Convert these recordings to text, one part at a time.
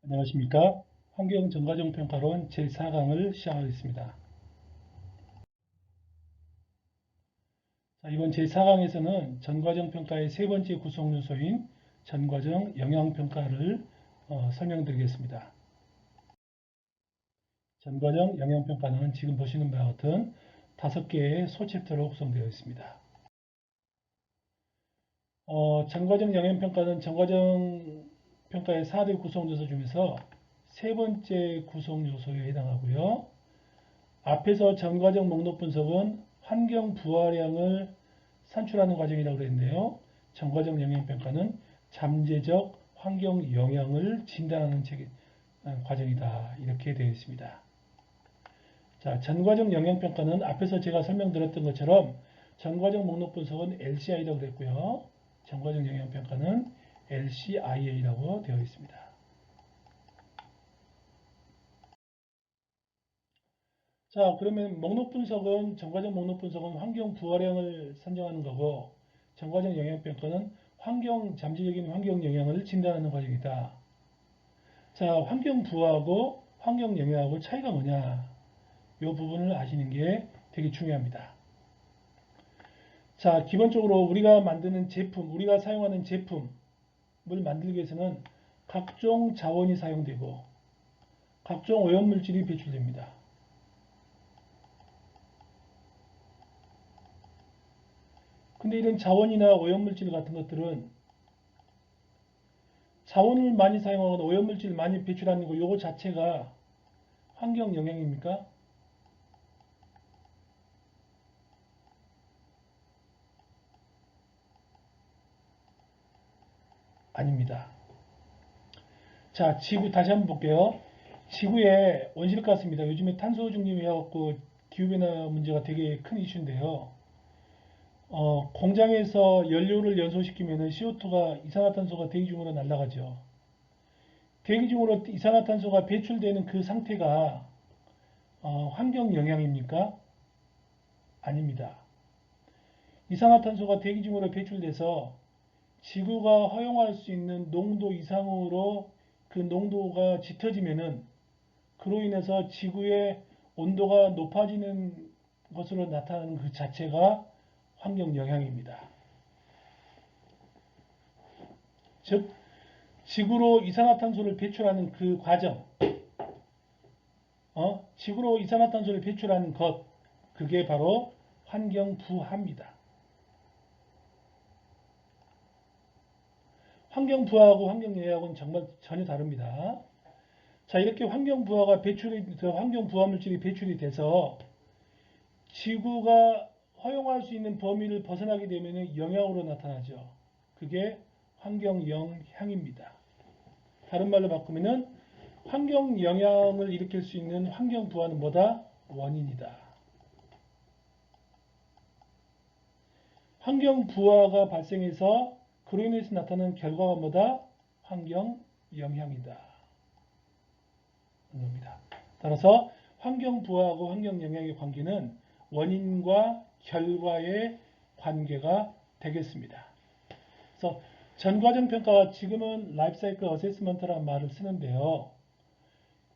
안녕하십니까. 환경전과정평가론 제4강을 시작하겠습니다. 자, 이번 제4강에서는 전과정평가의 세 번째 구성요소인 전과정 영향평가를 설명드리겠습니다. 전과정 영향평가는 지금 보시는 바와 같은 5개의 소챕터로 구성되어 있습니다. 전과정 영향평가는 전과정 평가의 4대 구성요소 중에서 세 번째 구성요소에 해당하고요. 앞에서 전과정 목록 분석은 환경 부하량을 산출하는 과정이라고 그랬는데요. 전과정 영향평가는 잠재적 환경 영향을 진단하는 과정이다. 이렇게 되어 있습니다. 자, 전과정 영향평가는 앞에서 제가 설명드렸던 것처럼 전과정 목록 분석은 LCI라고 그랬고요. 전과정 영향평가는 LCIA라고 되어 있습니다. 자, 그러면 목록 분석은, 전과적 목록 분석은 환경 부하량을 선정하는 거고, 전과적 영향평가는 잠재적인 환경 영향을 진단하는 과정이다. 자, 환경 부하하고 환경 영향하고 차이가 뭐냐? 이 부분을 아시는 게 되게 중요합니다. 자, 기본적으로 우리가 만드는 제품, 우리가 사용하는 제품을 만들기 위해서는 각종 자원이 사용되고, 각종 오염물질이 배출됩니다. 근데 이런 자원이나 오염물질 같은 것들은 자원을 많이 사용하거나 오염물질을 많이 배출하는 거 요거 자체가 환경 영향입니까? 아닙니다. 자, 지구 다시 한번 볼게요. 지구에 온실가스입니다. 요즘에 탄소 중립 해갖고 기후변화 문제가 되게 큰 이슈인데요. 공장에서 연료를 연소시키면 CO2가 이산화탄소가 대기 중으로 날아가죠. 대기 중으로 이산화탄소가 배출되는 그 상태가 환경 영향입니까? 아닙니다. 이산화탄소가 대기 중으로 배출돼서 지구가 허용할 수 있는 농도 이상으로 그 농도가 짙어지면은 그로 인해서 지구의 온도가 높아지는 것으로 나타나는 그 자체가 환경 영향입니다. 즉, 지구로 이산화탄소를 배출하는 그 과정, 지구로 이산화탄소를 배출하는 것, 그게 바로 환경 부하입니다. 환경 부하하고 환경 영향하고는 정말 전혀 다릅니다. 자, 이렇게 환경 부하 물질이 배출이 돼서 지구가 허용할 수 있는 범위를 벗어나게 되면 영향으로 나타나죠. 그게 환경 영향입니다. 다른 말로 바꾸면은 환경 영향을 일으킬 수 있는 환경 부하는 뭐다? 원인이다. 환경 부하가 발생해서 그로 인해서 나타나는 결과가 뭐다? 환경 영향이다. 겁니다. 따라서 환경 부하하고 환경 영향의 관계는 원인과 결과의 관계가 되겠습니다. 그래서 전과정 평가가 지금은 라이프 사이클 어세스먼트라는 말을 쓰는데요.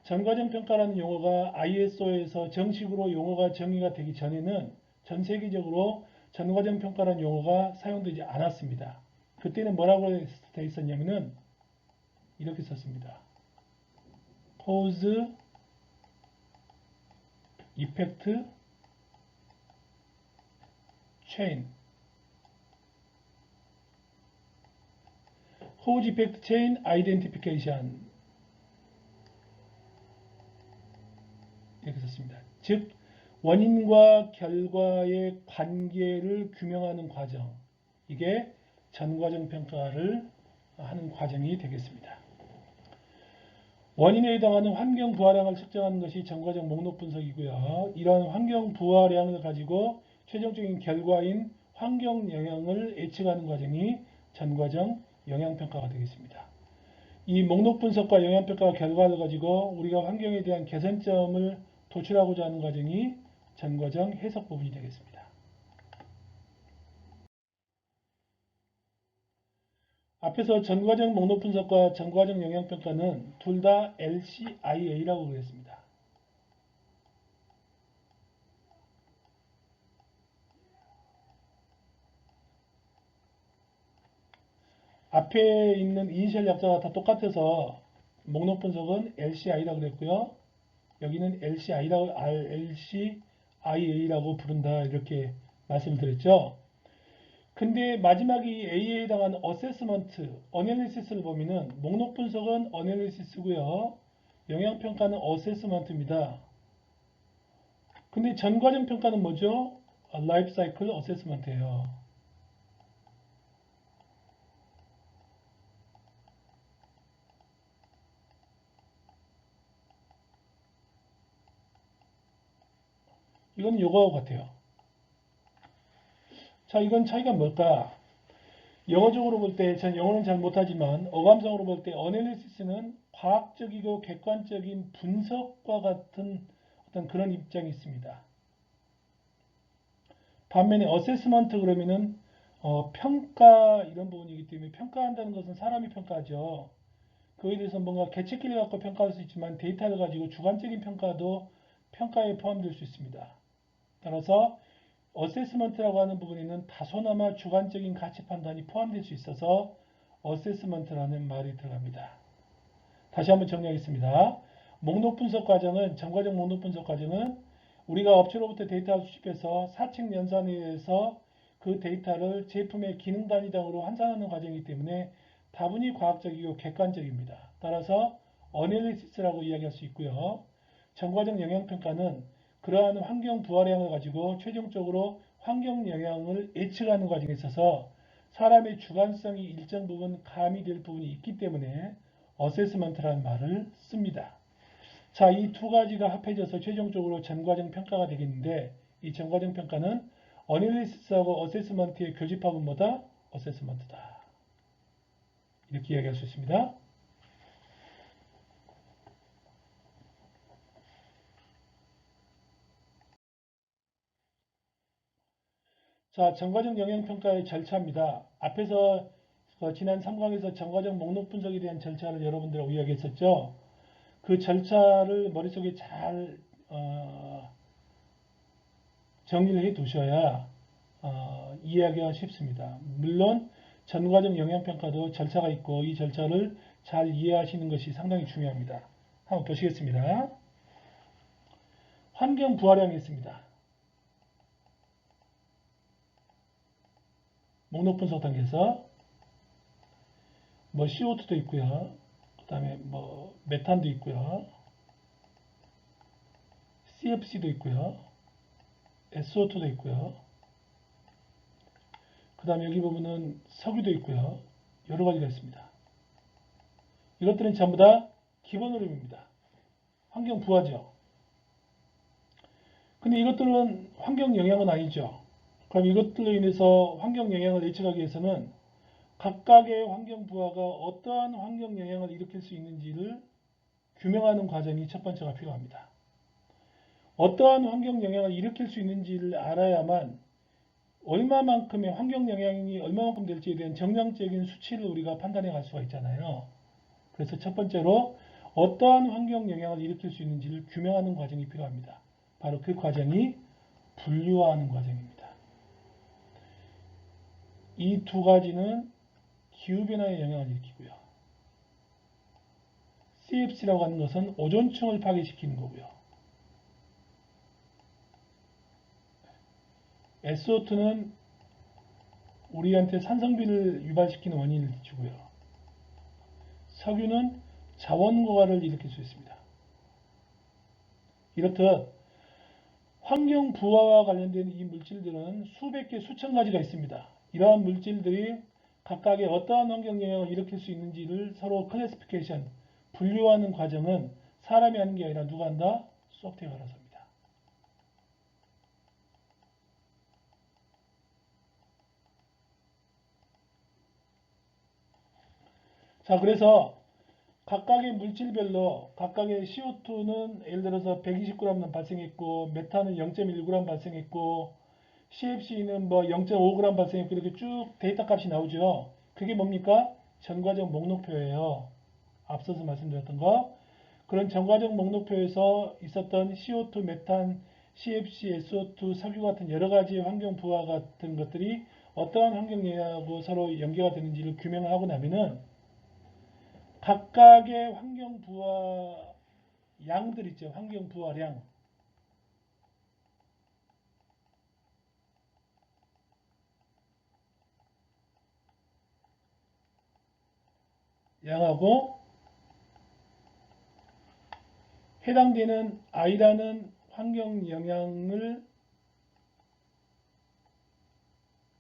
전과정 평가라는 용어가 ISO에서 정식으로 용어가 정의가 되기 전에는 전 세계적으로 전과정 평가라는 용어가 사용되지 않았습니다. 그때는 뭐라고 되어 있었냐면은 이렇게 썼습니다. cause, effect, chain. cause, effect, chain, identification. 이렇게 썼습니다. 즉, 원인과 결과의 관계를 규명하는 과정. 이게 전과정 평가를 하는 과정이 되겠습니다. 원인에 해당하는 환경 부하량을 측정하는 것이 전과정 목록 분석이고요. 이러한 환경 부하량을 가지고 최종적인 결과인 환경 영향을 예측하는 과정이 전과정 영향평가가 되겠습니다. 이 목록 분석과 영향평가 결과를 가지고 우리가 환경에 대한 개선점을 도출하고자 하는 과정이 전과정 해석 부분이 되겠습니다. 앞에서 전과정 목록 분석과 전과정 영향평가는 둘 다 LCIA라고 그랬습니다. 앞에 있는 이니셜 약자가 다 똑같아서 목록 분석은 LCI라고 그랬고요. 여기는 LCIA라고 부른다 이렇게 말씀드렸죠. 근데 마지막에 A에 해당하는 어세스먼트, 어널리시스를 보면은 목록 분석은 어널리시스고요. 영향평가는 어세스먼트입니다. 근데 전과정 평가는 뭐죠? 라이프 사이클 어세스먼트예요. 이건 요거하고 같아요. 자, 이건 차이가 뭘까? 영어적으로 볼 때, 전 영어는 잘 못하지만 어감성으로 볼 때 어널리시스는 과학적이고 객관적인 분석과 같은 어떤 그런 입장이 있습니다. 반면에 어세스먼트 그러면은 평가 이런 부분이기 때문에 평가한다는 것은 사람이 평가하죠. 그에 대해서 뭔가 계측기를 갖고 평가할 수 있지만 데이터를 가지고 주관적인 평가도 평가에 포함될 수 있습니다. 따라서 어세스먼트라고 하는 부분에는 다소나마 주관적인 가치 판단이 포함될 수 있어서 어세스먼트라는 말이 들어갑니다. 다시 한번 정리하겠습니다. 목록 분석 과정은 전과적 목록 분석 과정은 우리가 업체로부터 데이터를 수집해서 사측 연산에 의해서 그 데이터를 제품의 기능 단위당으로 환산하는 과정이기 때문에 다분히 과학적이고 객관적입니다. 따라서 어널리시스라고 이야기할 수 있고요. 전과적 영향평가는 그러한 환경 부하량을 가지고 최종적으로 환경 영향을 예측하는 과정에 있어서 사람의 주관성이 일정 부분 가미될 부분이 있기 때문에 어세스먼트라는 말을 씁니다. 자, 이 두 가지가 합해져서 최종적으로 전과정 평가가 되겠는데 이 전과정 평가는 어널리시스하고 어세스먼트의 교집합은 뭐다? 어세스먼트다. 이렇게 이야기할 수 있습니다. 자, 전과적 영향평가의 절차입니다. 앞에서 지난 3강에서 전과적 목록 분석에 대한 절차를 여러분들하고 이야기했었죠. 그 절차를 머릿속에 잘 정리를 해 두셔야 이해하기가 쉽습니다. 물론 전과적 영향평가도 절차가 있고 이 절차를 잘 이해하시는 것이 상당히 중요합니다. 한번 보시겠습니다. 환경 부하량이 있습니다. 목록 분석 단계에서 뭐 CO2도 있고요. 그 다음에 뭐 메탄도 있고요. CFC도 있고요. SO2도 있고요. 그 다음에 여기 보면은 석유도 있고요. 여러 가지가 있습니다. 이것들은 전부 다 기본 흐름입니다. 환경 부하죠. 근데 이것들은 환경 영향은 아니죠. 그럼 이것들로 인해서 환경 영향을 예측하기 위해서는 각각의 환경 부하가 어떠한 환경 영향을 일으킬 수 있는지를 규명하는 과정이 첫 번째가 필요합니다. 어떠한 환경 영향을 일으킬 수 있는지를 알아야만 얼마만큼의 환경 영향이 얼마만큼 될지에 대한 정량적인 수치를 우리가 판단해 갈 수가 있잖아요. 그래서 첫 번째로 어떠한 환경 영향을 일으킬 수 있는지를 규명하는 과정이 필요합니다. 바로 그 과정이 분류화하는 과정입니다. 이 두 가지는 기후변화에 영향을 일으키고요. CFC라고 하는 것은 오존층을 파괴시키는 거고요. SO2는 우리한테 산성비를 유발시키는 원인을 주고요. 석유는 자원 고갈을 일으킬 수 있습니다. 이렇듯 환경 부하와 관련된 이 물질들은 수백 개, 수천 가지가 있습니다. 이러한 물질들이 각각의 어떠한 환경 영향을 일으킬 수 있는지를 서로 클래시피케이션, 분류하는 과정은 사람이 하는 게 아니라 누가 한다? 소프트웨어가 알아서 합니다. 자, 그래서 각각의 물질별로 각각의 CO2는 예를 들어서 120g만 발생했고 메탄은 0.1g 발생했고 CFC는 뭐 0.5g 발생했고 이렇게 쭉 데이터 값이 나오죠. 그게 뭡니까? 전과적 목록표예요. 앞서서 말씀드렸던 거. 그런 전과적 목록표에서 있었던 CO2, 메탄, CFC, SO2, 석유 같은 여러 가지 환경 부하 같은 것들이 어떠한 환경 영향하고 서로 연계가 되는지를 규명을 하고 나면은 각각의 환경 부하 양들 있죠. 환경 부하량. 양하고 해당되는 I라는 환경 영향을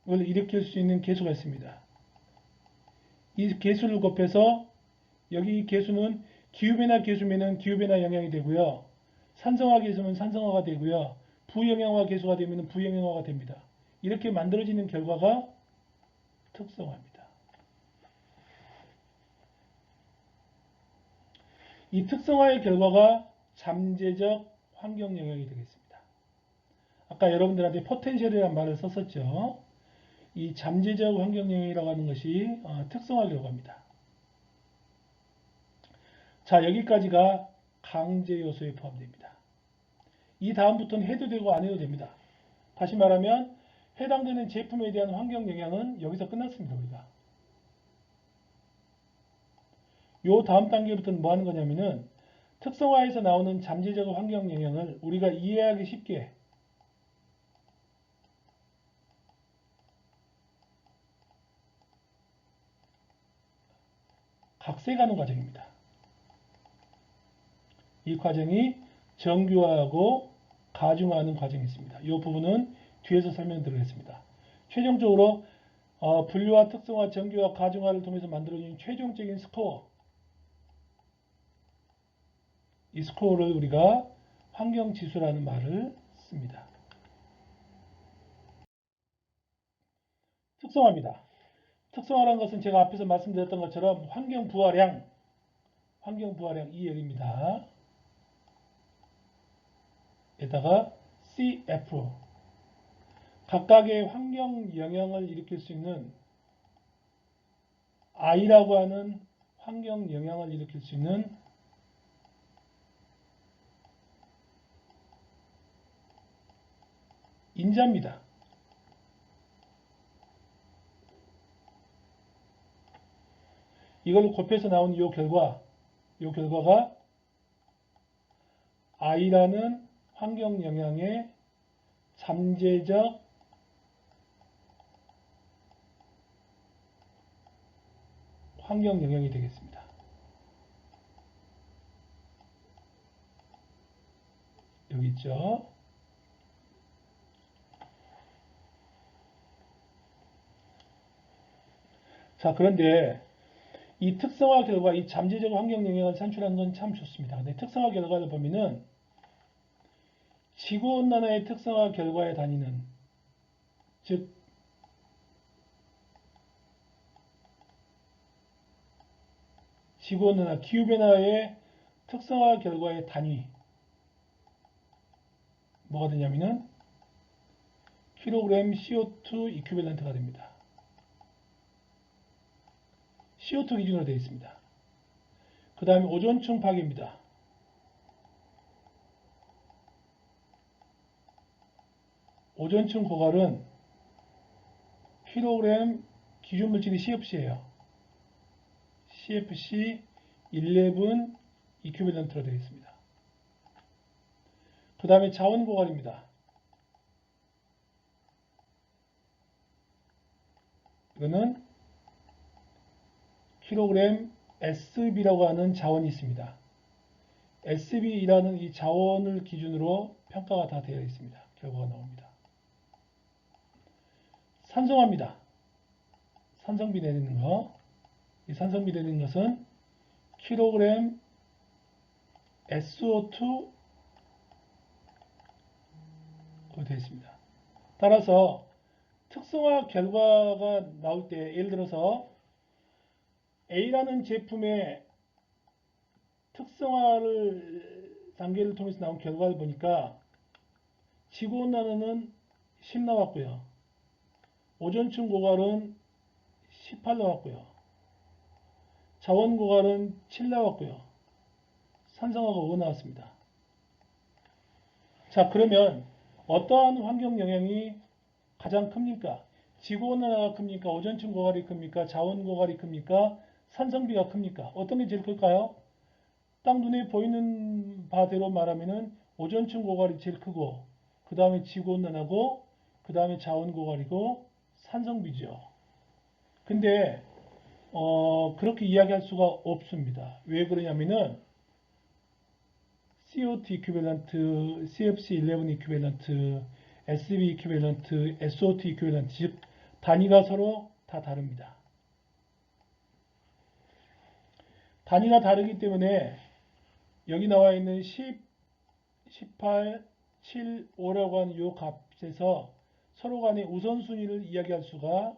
일으킬 수 있는 계수가 있습니다. 이 계수를 곱해서 여기 이 계수는 기후변화 계수면 기후변화 영향이 되고요. 산성화 계수면 산성화가 되고요. 부영향화 계수가 되면 부영향화가 됩니다. 이렇게 만들어지는 결과가 특성화입니다. 이 특성화의 결과가 잠재적 환경 영향이 되겠습니다. 아까 여러분들한테 포텐셜이라는 말을 썼었죠. 이 잠재적 환경 영향이라고 하는 것이 특성화 결과입니다. 자, 여기까지가 강제 요소에 포함됩니다. 이 다음부터는 해도 되고 안 해도 됩니다. 다시 말하면 해당되는 제품에 대한 환경 영향은 여기서 끝났습니다. 우리가. 요 다음 단계부터는 뭐 하는 거냐면은 특성화에서 나오는 잠재적 환경 영향을 우리가 이해하기 쉽게 각색하는 과정입니다. 이 과정이 정규화하고 가중화하는 과정이 있습니다. 이 부분은 뒤에서 설명드리겠습니다. 최종적으로 분류와 특성화, 정규화, 가중화를 통해서 만들어진 최종적인 스코어, 이 스코어를 우리가 환경지수라는 말을 씁니다. 특성화입니다. 특성화라는 것은 제가 앞에서 말씀드렸던 것처럼 환경 부하량 이 얘기입니다. 에다가 CF 각각의 환경 영향을 일으킬 수 있는 I라고 하는 환경 영향을 일으킬 수 있는 인자입니다. 이걸 곱해서 나온 이 결과가 I라는 환경 영향의 잠재적 환경 영향이 되겠습니다. 여기 있죠. 자, 그런데 이 특성화 결과, 이 잠재적 환경 영향을 산출하는 건 참 좋습니다. 근데 특성화 결과를 보면은 지구온난화의 특성화 결과의 단위는 즉 지구온난화, 기후변화의 특성화 결과의 단위 뭐가 되냐면은 킬로그램 CO2 이큐밸런트가 됩니다. CO2 기준으로 되어 있습니다. 그 다음에 오존층 파괴입니다. 오존층 고갈은 킬로그램 기준 물질이 CFC예요. CFC 11 이큐밸런트로 되어 있습니다. 그 다음에 자원 고갈입니다. 이거는 킬로그램 SB라고 하는 자원이 있습니다. SB라는 이 자원을 기준으로 평가가 다 되어 있습니다. 결과가 나옵니다. 산성화입니다. 산성비 내리는 거. 이 산성비 내리는 것은 킬로그램 SO2 되어 있습니다. 따라서 특성화 결과가 나올 때 예를 들어서 A라는 제품의 특성화를 단계를 통해서 나온 결과를 보니까 지구온난화는 10 나왔고요. 오존층 고갈은 18 나왔고요. 자원 고갈은 7 나왔고요. 산성화가 5 나왔습니다. 자, 그러면 어떠한 환경 영향이 가장 큽니까? 지구온난화가 큽니까? 오존층 고갈이 큽니까? 자원 고갈이 큽니까? 산성비가 큽니까? 어떤 게 제일 클까요? 딱 눈에 보이는 바대로 말하면은 오존층 고갈이 제일 크고, 그 다음에 지구온난화고, 그 다음에 자원 고갈이고, 산성비죠. 근데 그렇게 이야기할 수가 없습니다. 왜 그러냐면은 COT 이퀴밸런트, CFC11 이퀴밸런트, SB 이퀴밸런트, SOT 이퀴밸런트, 즉 단위가 서로 다 다릅니다. 단위가 다르기 때문에 여기 나와 있는 10, 18, 7, 5라고 하는 이 값에서 서로 간의 우선순위를 이야기할 수가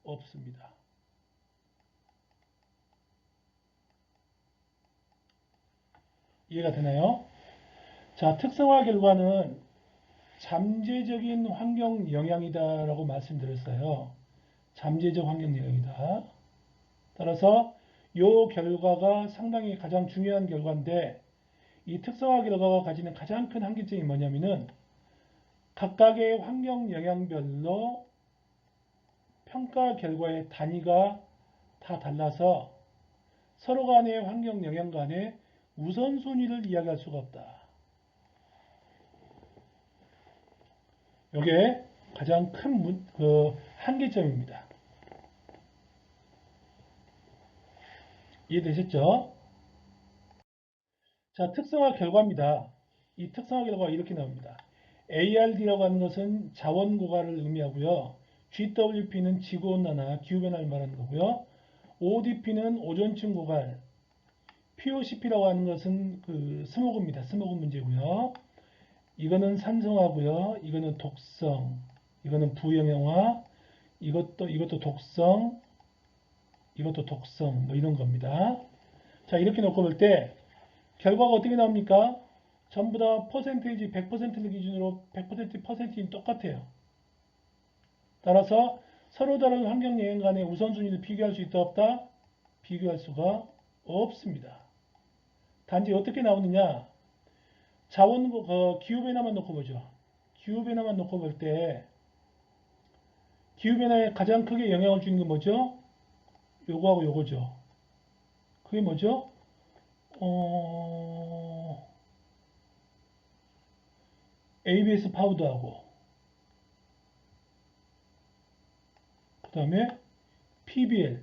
없습니다. 이해가 되나요? 자, 특성화 결과는 잠재적인 환경 영향이다라고 말씀드렸어요. 잠재적 환경 영향이다. 따라서 이 결과가 상당히 가장 중요한 결과인데, 이 특성화 결과가 가지는 가장 큰 한계점이 뭐냐면은 각각의 환경 영향별로 평가 결과의 단위가 다 달라서 서로 간의 환경 영향 간의 우선순위를 이야기할 수가 없다. 이게 가장 큰 한계점입니다. 이해되셨죠? 자, 특성화 결과입니다. 이 특성화 결과가 이렇게 나옵니다. ARD라고 하는 것은 자원 고갈을 의미하고요. GWP는 지구온난화, 기후변화를 말하는 거고요. ODP는 오존층 고갈, POCP라고 하는 것은 스모그입니다. 스모그 문제고요. 이거는 산성화고요. 이거는 독성, 이거는 부영향화, 이것도 독성, 이것도 독성, 뭐 이런 겁니다. 자, 이렇게 놓고 볼 때 결과가 어떻게 나옵니까? 전부 다 퍼센테이지 100%를 기준으로 100%인 똑같아요. 따라서 서로 다른 환경 영향 간의 우선순위를 비교할 수 있다 없다? 비교할 수가 없습니다. 단지 어떻게 나오느냐? 기후변화만 놓고 보죠. 기후변화만 놓고 볼 때 기후변화에 가장 크게 영향을 주는 게 뭐죠? 요거하고 요거죠. 그게 뭐죠? ABS 파우더하고 그 다음에 PBL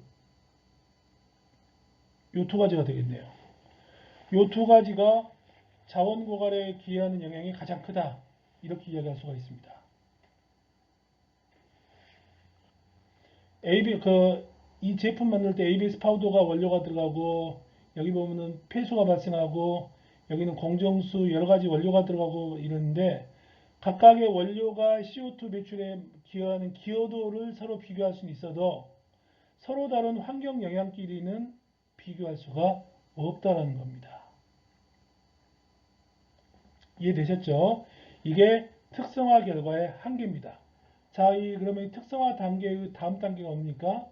요 두 가지가 되겠네요. 요 두 가지가 자원 고갈에 기여하는 영향이 가장 크다. 이렇게 이야기할 수가 있습니다. 이 제품 만들 때 ABS 파우더가 원료가 들어가고 여기 보면은 폐수가 발생하고 여기는 공정수 여러 가지 원료가 들어가고 이러는데 각각의 원료가 CO2 배출에 기여하는 기여도를 서로 비교할 수는 있어도 서로 다른 환경 영향끼리는 비교할 수가 없다는 겁니다. 이해되셨죠? 이게 특성화 결과의 한계입니다. 자, 그러면 이 특성화 단계의 다음 단계가 뭡니까?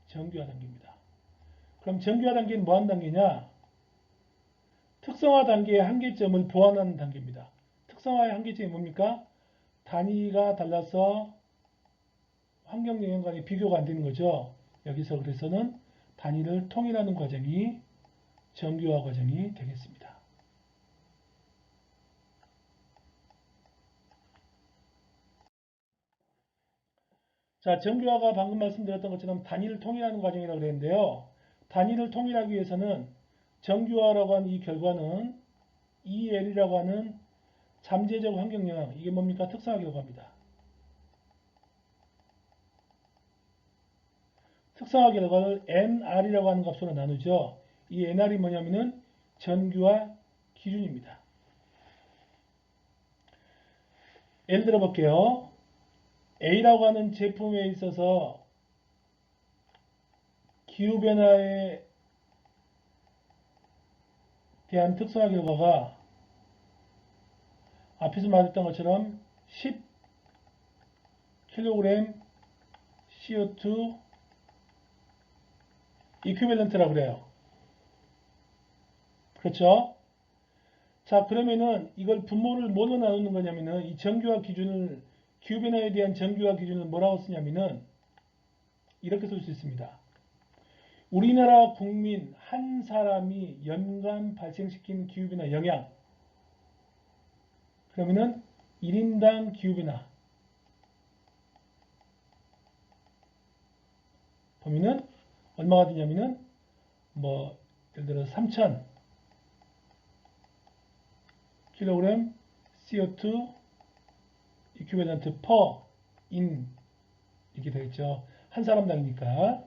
정규화 단계입니다. 그럼 정규화 단계는 뭐하는 단계냐? 특성화 단계의 한계점을 보완하는 단계입니다. 특성화의 한계점이 뭡니까? 단위가 달라서 환경 영향 간의 비교가 안 되는 거죠. 여기서 그래서는 단위를 통일하는 과정이 정규화 과정이 되겠습니다. 자, 정규화가 방금 말씀드렸던 것처럼 단위를 통일하는 과정이라고 그랬는데요. 단위를 통일하기 위해서는 정규화라고 하는 이 결과는 EL이라고 하는 잠재적 환경 영향, 이게 뭡니까? 특성화 결과입니다. 특성화 결과를 NR이라고 하는 값으로 나누죠. 이 NR이 뭐냐면은 정규화 기준입니다. 예를 들어 볼게요. A라고 하는 제품에 있어서 기후변화에 대한 특성화 결과가 앞에서 말했던 것처럼 10kg CO2 이퀴밸런트라고 그래요. 그렇죠? 자, 그러면은 이걸 분모를 뭘로 나누는 거냐면은 이 정규화 기준을 기후변화에 대한 정규화 기준을 뭐라고 쓰냐면은 이렇게 쓸 수 있습니다. 우리나라 국민 한 사람이 연간 발생시킨 기후변화 영향. 그러면은 1인당 기후변화 범위는 얼마가 되냐면은 뭐 예를 들어 3,000 kg CO2 equivalent per in 이렇게 되겠죠. 한 사람당이니까.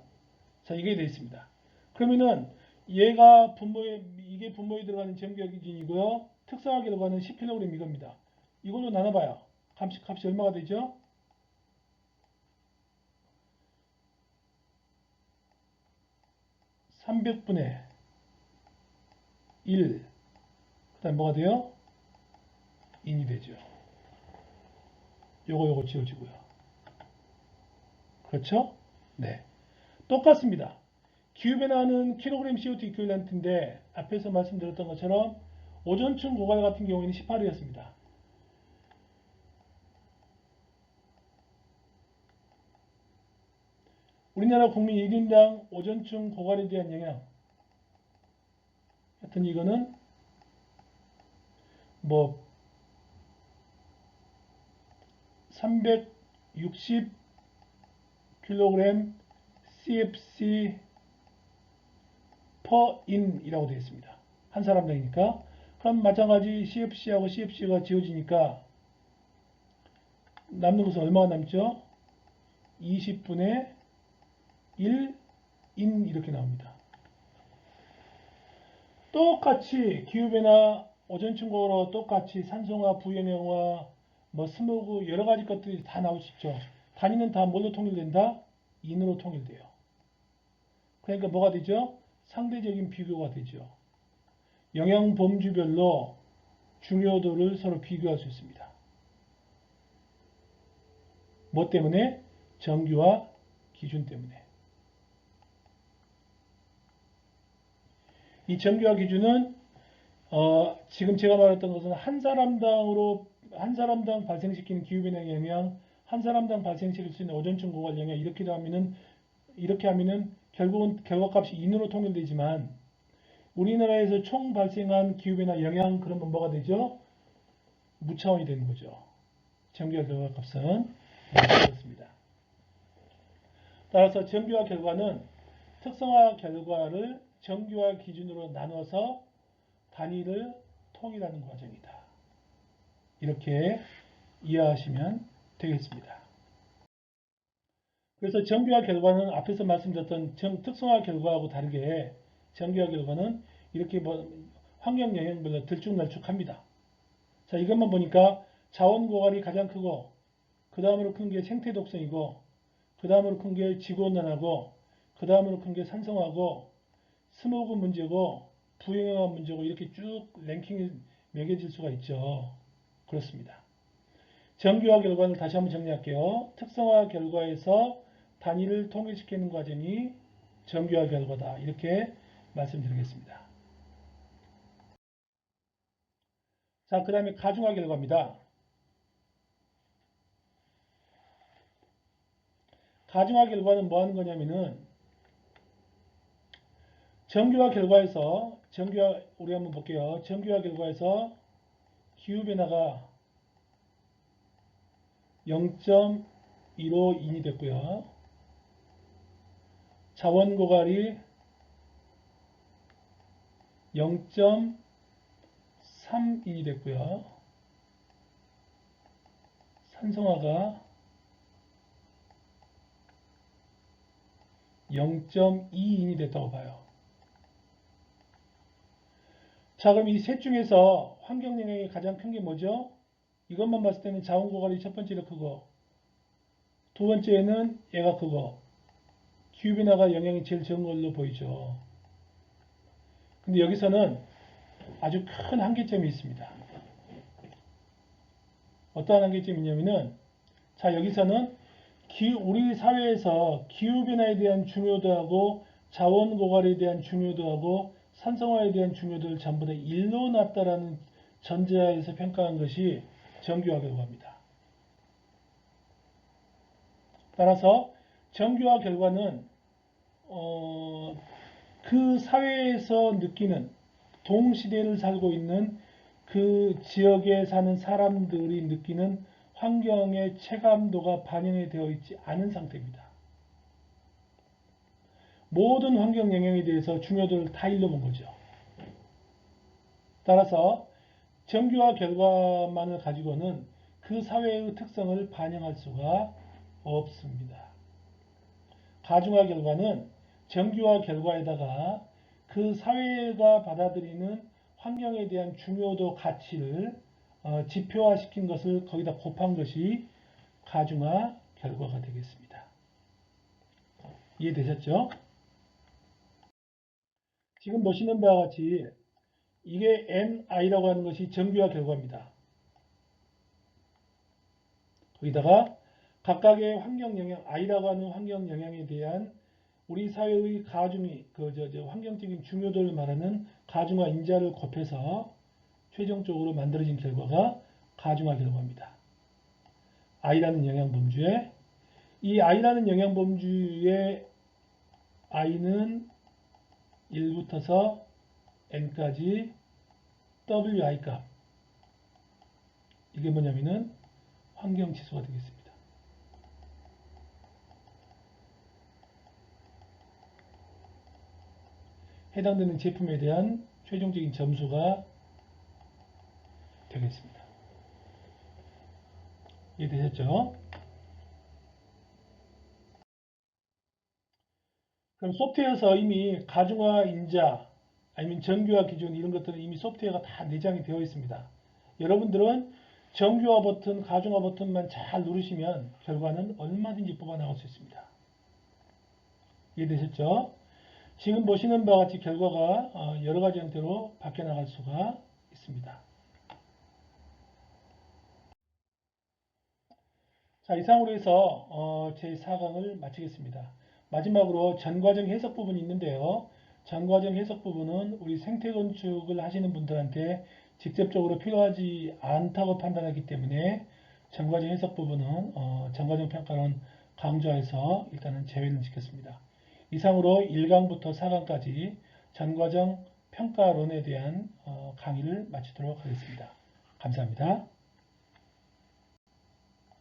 자, 이게 되어 있습니다. 그러면은 얘가 이게 분모에 들어가는 정규화 기준이고요. 특성화 결과는 10kg 이겁니다. 이걸로 나눠봐요. 값이 얼마가 되죠? 300분의 1. 그 다음 뭐가 돼요? 인이 되죠. 요거 지워지고요. 그렇죠? 네. 똑같습니다. 기후변화는 킬로그램 CO2 이퀄런트인데 앞에서 말씀드렸던 것처럼 오존층 고갈 같은 경우에는 18이었습니다. 우리나라 국민 1인당 오존층 고갈에 대한 영향. 하여튼 이거는 뭐 360kg CFC per in이라고 되어 있습니다. 한 사람당이니까. 그럼 마찬가지 CFC하고 CFC가 지워지니까 남는 것은 얼마가 남죠? 20분의 1 인 이렇게 나옵니다. 똑같이 기후변화, 오존층 고갈과 똑같이 산성화, 부영향화, 뭐 스모그 여러 가지 것들이 다 나올 수 있죠. 단위는 다 뭘로 통일된다? 인으로 통일돼요. 그러니까 뭐가 되죠? 상대적인 비교가 되죠. 영향 범주별로 중요도를 서로 비교할 수 있습니다. 뭐 때문에? 정규화 기준 때문에. 이 정규화 기준은 지금 제가 말했던 것은 한 사람당 발생시키는 기후변화의 영향, 한 사람당 발생시킬 수 있는 오존층 고갈 영향 이렇게 하면은 결국은 결과값이 인으로 통일되지만 우리나라에서 총 발생한 기후변화 영향 그러면 뭐가 되죠? 무차원이 되는 거죠. 정규화 결과값은 그렇습니다. 따라서 정규화 결과는 특성화 결과를 정규화 기준으로 나눠서 단위를 통일하는 과정이다. 이렇게 이해하시면 되겠습니다. 그래서 정규화 결과는 앞에서 말씀드렸던 특성화 결과하고 다르게 정규화 결과는 이렇게 환경 영향별로 들쭉날쭉합니다. 자, 이것만 보니까 자원 고갈이 가장 크고 그 다음으로 큰 게 생태 독성이고 그 다음으로 큰 게 지구온난화고 그 다음으로 큰 게 산성화고 스모그 문제고 부영향화 문제고 이렇게 쭉 랭킹이 매겨질 수가 있죠. 그렇습니다. 정규화 결과를 다시 한번 정리할게요. 특성화 결과에서 단위를 통일시키는 과정이 정규화 결과다. 이렇게 말씀드리겠습니다. 자, 그 다음에 가중화 결과입니다. 가중화 결과는 뭐 하는 거냐면은 정규화 결과에서 우리 한번 볼게요. 정규화 결과에서 기후변화가 0.15인이 됐고요. 자원 고갈이 0.3인이 됐고요. 산성화가 0.2인이 됐다고 봐요. 자, 그럼 이 셋 중에서 환경 영향이 가장 큰 게 뭐죠? 이것만 봤을 때는 자원 고갈이 첫 번째로 크고 두 번째는 얘가 크고 기후변화가 영향이 제일 적은 걸로 보이죠. 근데 여기서는 아주 큰 한계점이 있습니다. 어떠한 한계점이 있냐면은 자, 여기서는 우리 사회에서 기후변화에 대한 중요도하고 자원 고갈에 대한 중요도하고 산성화에 대한 중요도를 전부 다 1로 놨다라는 전제하에서 평가한 것이 정규화 결과입니다. 따라서 정규화 결과는 그 사회에서 느끼는 동시대를 살고 있는 그 지역에 사는 사람들이 느끼는 환경의 체감도가 반영이 되어 있지 않은 상태입니다. 모든 환경 영향에 대해서 중요도를 다 일러본 거죠. 따라서 정규화 결과만을 가지고는 그 사회의 특성을 반영할 수가 없습니다. 가중화 결과는 정규화 결과에다가 그 사회가 받아들이는 환경에 대한 중요도 가치를 지표화시킨 것을 거기다 곱한 것이 가중화 결과가 되겠습니다. 이해되셨죠? 지금 보시는 바와 같이 이게 NI라고 하는 것이 정규화 결과입니다. 거기다가 각각의 환경 영향, I라고 하는 환경 영향에 대한 우리 사회의 가중이, 환경적인 중요도를 말하는 가중화 인자를 곱해서 최종적으로 만들어진 결과가 가중화 결과입니다. I라는 영향범주에, 이 I라는 영향범주의 I는 1부터서 N까지 WI 값. 이게 뭐냐면은 환경지수가 되겠습니다. 해당되는 제품에 대한 최종적인 점수가 되겠습니다. 이해되셨죠? 그럼 소프트웨어에서 이미 가중화 인자 아니면 정규화 기준 이런 것들은 이미 소프트웨어가 다 내장이 되어 있습니다. 여러분들은 정규화 버튼, 가중화 버튼만 잘 누르시면 결과는 얼마든지 뽑아나갈 수 있습니다. 이해되셨죠? 지금 보시는 바와 같이 결과가 여러 가지 형태로 바뀌어 나갈 수가 있습니다. 자, 이상으로 해서 제 4강을 마치겠습니다. 마지막으로 전과정 해석 부분이 있는데요. 전과정 해석 부분은 우리 생태건축을 하시는 분들한테 직접적으로 필요하지 않다고 판단하기 때문에 전과정 해석 부분은 전과정 평가는 강조해서 일단은 제외는 시켰습니다. 이상으로 1강부터 4강까지 전과정 평가론에 대한 강의를 마치도록 하겠습니다. 감사합니다.